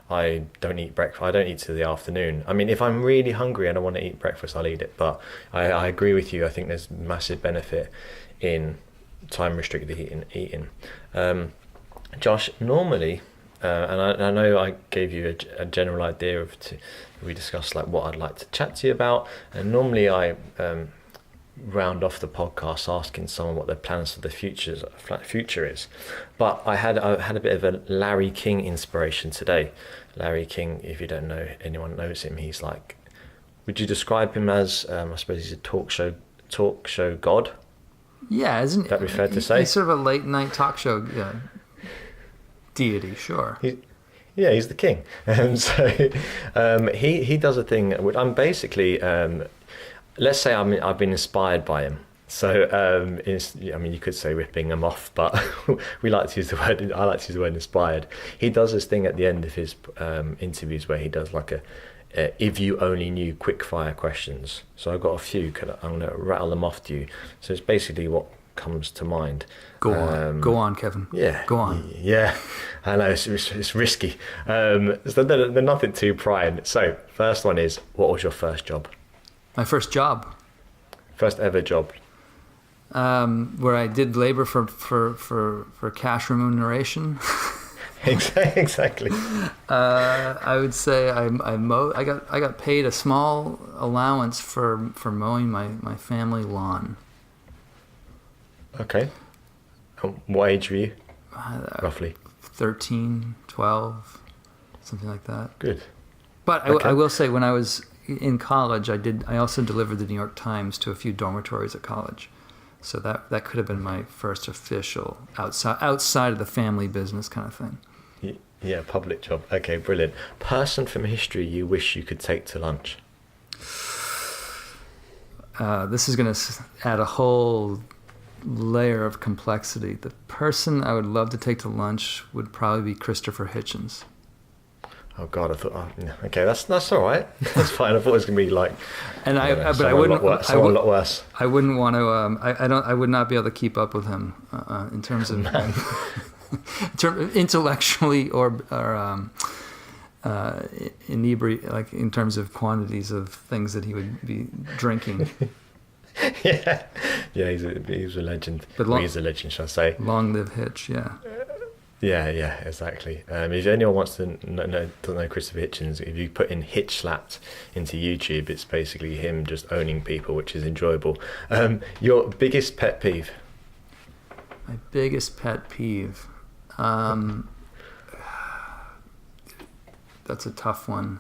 I don't eat breakfast. I don't eat till the afternoon. I mean, if I'm really hungry and I want to eat breakfast, I'll eat it. But I agree with you. I think there's massive benefit in time restricted eating. Josh, normally, and I know I gave you a general idea of we discussed like what I'd like to chat to you about, and normally I round off the podcast asking someone what their plans for the future is. But I had a bit of a Larry King inspiration today. Larry King, if you don't know, anyone knows him, he's like, would you describe him as, I suppose he's a talk show god? Yeah, isn't that be fair to say? He's sort of a late night talk show deity, sure. He's the king. So he does a thing which I'm basically, let's say I've been inspired by him. So you could say ripping him off, but we like to use the word. I like to use the word inspired. He does this thing at the end of his interviews where he does like a if you only knew quick fire questions. So I've got a few. I'm going to rattle them off to you. So it's basically what comes to mind. Go on, Kevin. Yeah. Go on. Yeah. I know it's risky. So they're nothing too prying. So first one is, what was your first job? My first job. First ever job. Where I did labor for cash remuneration. Exactly. I would say I got paid a small allowance for mowing my family lawn. Okay. What age were you? Roughly 13, 12, something like that. Good. But Okay. I will say, when I was in college, I also delivered the New York Times to a few dormitories at college. So that could have been my first official outside of the family business kind of thing. Yeah, public job. Okay, brilliant. Person from history you wish you could take to lunch? This is going to add a whole layer of complexity. The person I would love to take to lunch would probably be Christopher Hitchens. Oh God, I thought. Okay, that's all right. That's fine. I thought it was going to be like. And I wouldn't. A lot worse. I wouldn't want to. I would not be able to keep up with him in terms of intellectually or inebriate, like in terms of quantities of things that he would be drinking. Yeah, he's a legend. He's a legend, shall I say? Long live Hitch. Yeah. Yeah, exactly. If anyone wants to know Christopher Hitchens, if you put in Hitch Slapped into YouTube, it's basically him just owning people, which is enjoyable. Your biggest pet peeve? My biggest pet peeve? That's a tough one.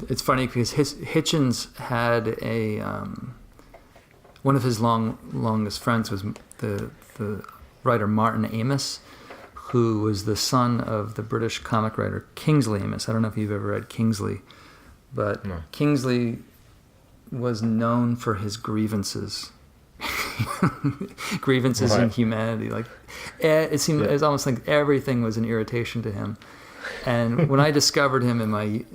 It's funny because Hitchens had one of his longest friends was the writer Martin Amis, who was the son of the British comic writer Kingsley Amis. I don't know if you've ever read Kingsley, but no. Kingsley was known for his grievances. Grievances in humanity. Like it seemed, it was almost like everything was an irritation to him. And when I discovered him in my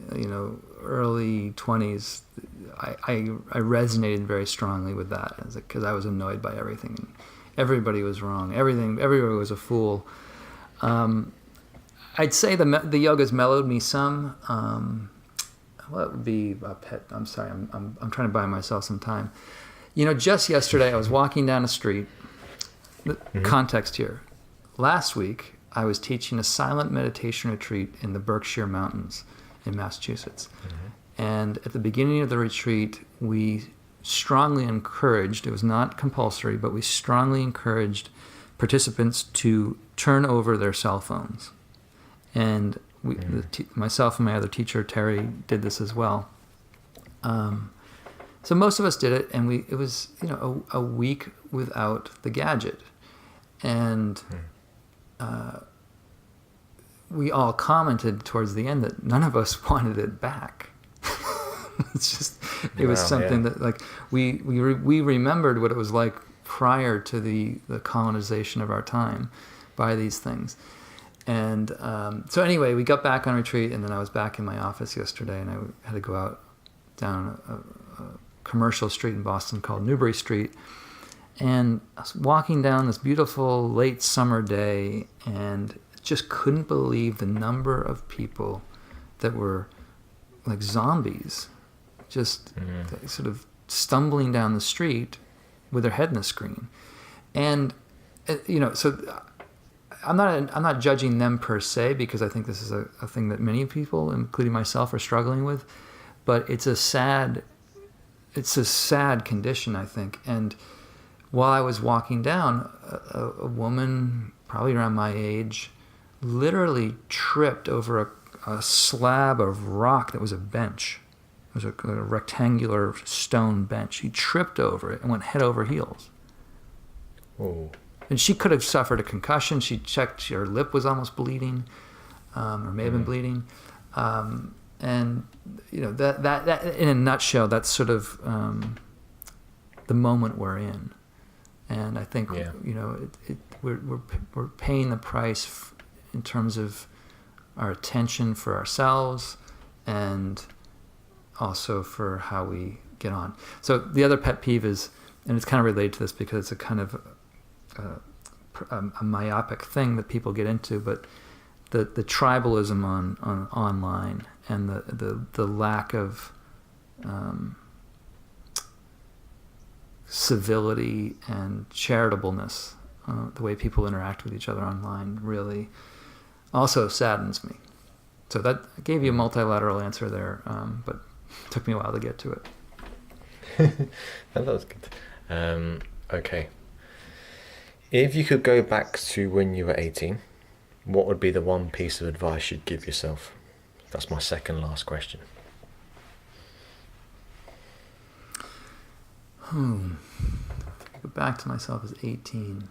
early 20s, I resonated very strongly with that, because I was annoyed by everything. Everybody was wrong. Everybody was a fool. I'd say the yoga's mellowed me some. What would be a pet? I'm sorry. I'm trying to buy myself some time. Just yesterday I was walking down a street. Context here. Last week I was teaching a silent meditation retreat in the Berkshire Mountains in Massachusetts. And at the beginning of the retreat, we strongly encouraged, it was not compulsory, but we strongly encouraged participants to turn over their cell phones. And myself and my other teacher, Terry, did this as well. So most of us did it, and it was a week without the gadget. And we all commented towards the end that none of us wanted it back. It's just, it was something that like we remembered what it was like prior to the colonization of our time by these things. And so anyway, we got back on retreat, and then I was back in my office yesterday, and I had to go out down a commercial street in Boston called Newbury Street. And I was walking down this beautiful late summer day and just couldn't believe the number of people that were like zombies, just sort of stumbling down the street with their head in the screen. And, so I'm not judging them per se, because I think this is a thing that many people, including myself, are struggling with. But it's a sad condition, I think. And while I was walking down, a woman, probably around my age, literally tripped over a slab of rock that was a bench. It was a rectangular stone bench. She tripped over it and went head over heels. Oh. And she could have suffered a concussion. She checked, her lip was almost bleeding, or may have been bleeding. And that in a nutshell, that's sort of the moment we're in. And I think we're paying the price in terms of our attention for ourselves, and also for how we get on. So the other pet peeve is, and it's kind of related to this because it's a kind of a myopic thing that people get into, but the tribalism on online, and the lack of civility and charitableness, the way people interact with each other online, really also saddens me. So that I gave you a multilateral answer there, but it took me a while to get to it. That was good. Okay. If you could go back to when you were 18, what would be the one piece of advice you'd give yourself? That's my second last question. If I go back to myself as 18.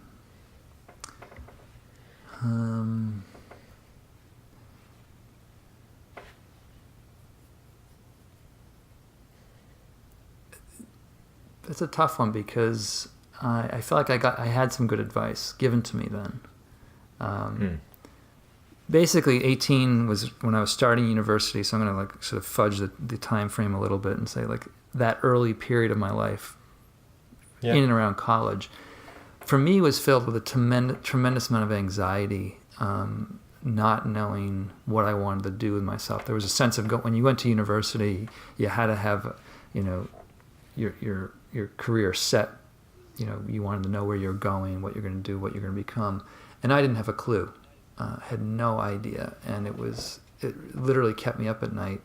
It's a tough one, because I feel like I had some good advice given to me then. Basically, 18 was when I was starting university, so I'm going to sort of fudge the time frame a little bit and say that early period of my life, in and around college, for me was filled with a tremendous amount of anxiety, not knowing what I wanted to do with myself. There was a sense of when you went to university, you had to have, your career set. You wanted to know where you're going, what you're going to do, what you're going to become. And I didn't have a clue, had no idea. And it literally kept me up at night.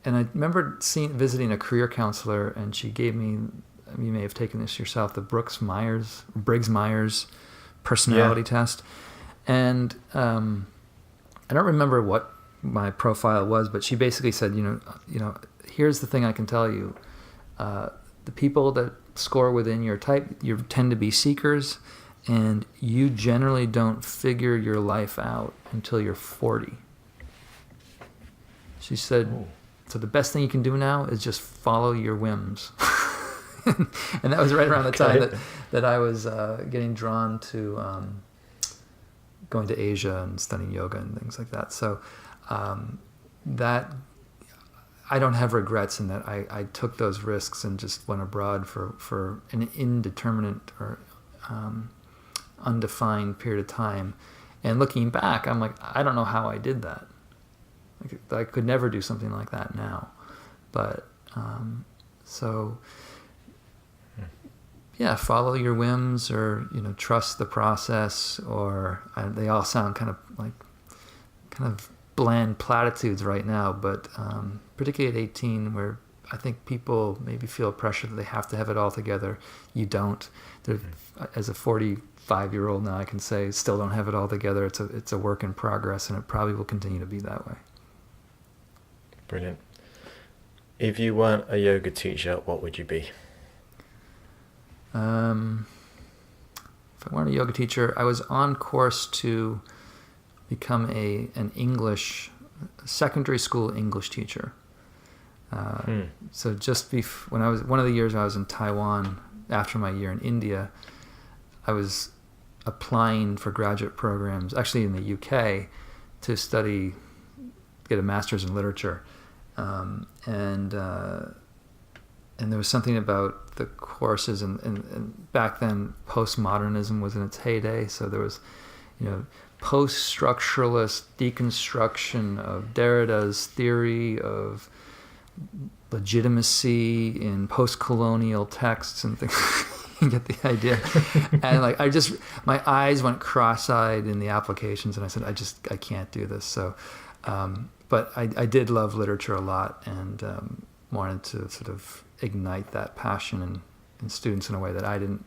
And I remember visiting a career counselor, and she gave me, you may have taken this yourself, the Briggs-Myers personality test. And I don't remember what my profile was, but she basically said, here's the thing I can tell you. The people that score within your type, you tend to be seekers, and you generally don't figure your life out until you're 40. She said, so the best thing you can do now is just follow your whims. And that was right around the time that I was getting drawn to going to Asia and studying yoga and things like that. So that I don't have regrets in that I took those risks and just went abroad for an indeterminate or undefined period of time. And looking back, I'm like, I don't know how I did that. I could never do something like that now. But follow your whims, or trust the process, or they all sound kind of bland platitudes right now, but particularly at 18, where I think people maybe feel pressure that they have to have it all together. You don't. As a 45-year-old now, I can say still don't have it all together. It's a work in progress, and it probably will continue to be that way. Brilliant. If you weren't a yoga teacher, what would you be? If I weren't a yoga teacher, I was on course to become an secondary school English teacher. So just when I was one of the years I was in Taiwan after my year in India, I was applying for graduate programs, actually in the UK, to get a master's in literature, and there was something about the courses, and back then postmodernism was in its heyday, so there was, post-structuralist deconstruction of Derrida's theory of legitimacy in post-colonial texts and things. You get the idea. And my eyes went cross-eyed in the applications, and I said, I can't do this. So, but I did love literature a lot, and wanted to sort of ignite that passion in students in a way that I didn't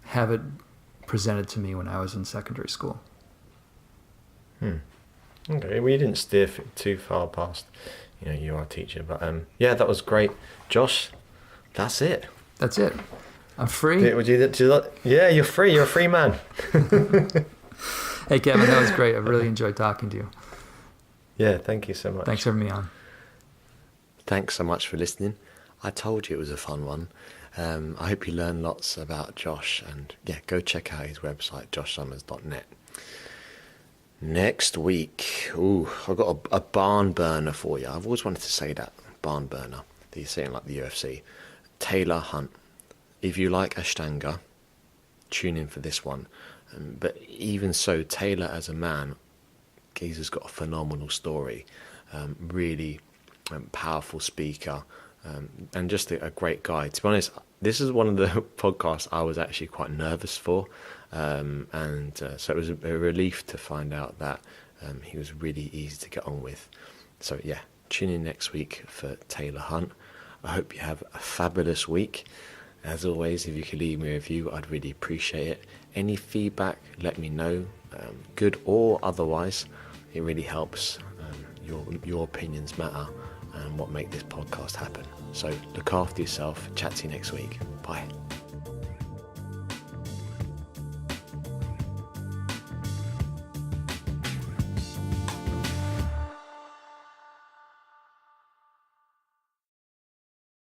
have it presented to me when I was in secondary school. Okay, we didn't steer too far past, you are a teacher, but yeah, that was great. Josh, that's it. That's it. I'm free. Would you do that? Yeah, you're free. You're a free man. Hey, Kevin, that was great. I really enjoyed talking to you. Yeah, thank you so much. Thanks for having me on. Thanks so much for listening. I told you it was a fun one. I hope you learned lots about Josh, and yeah, go check out his website, joshsummers.net. Next week, I've got a barn burner for you. I've always wanted to say that, barn burner. You're saying like the UFC. Taylor Hunt. If you like Ashtanga, tune in for this one. But even so, Taylor as a man, he's got a phenomenal story. Really powerful speaker, and just a great guy. To be honest, this is one of the podcasts I was actually quite nervous for. So it was a relief to find out that he was really easy to get on with. So yeah, tune in next week for Taylor Hunt. I hope you have a fabulous week. As always, if you could leave me a review, I'd really appreciate it. Any feedback, let me know, good or otherwise. It really helps. Your opinions matter and what make this podcast happen. So look after yourself. Chat to you next week. Bye.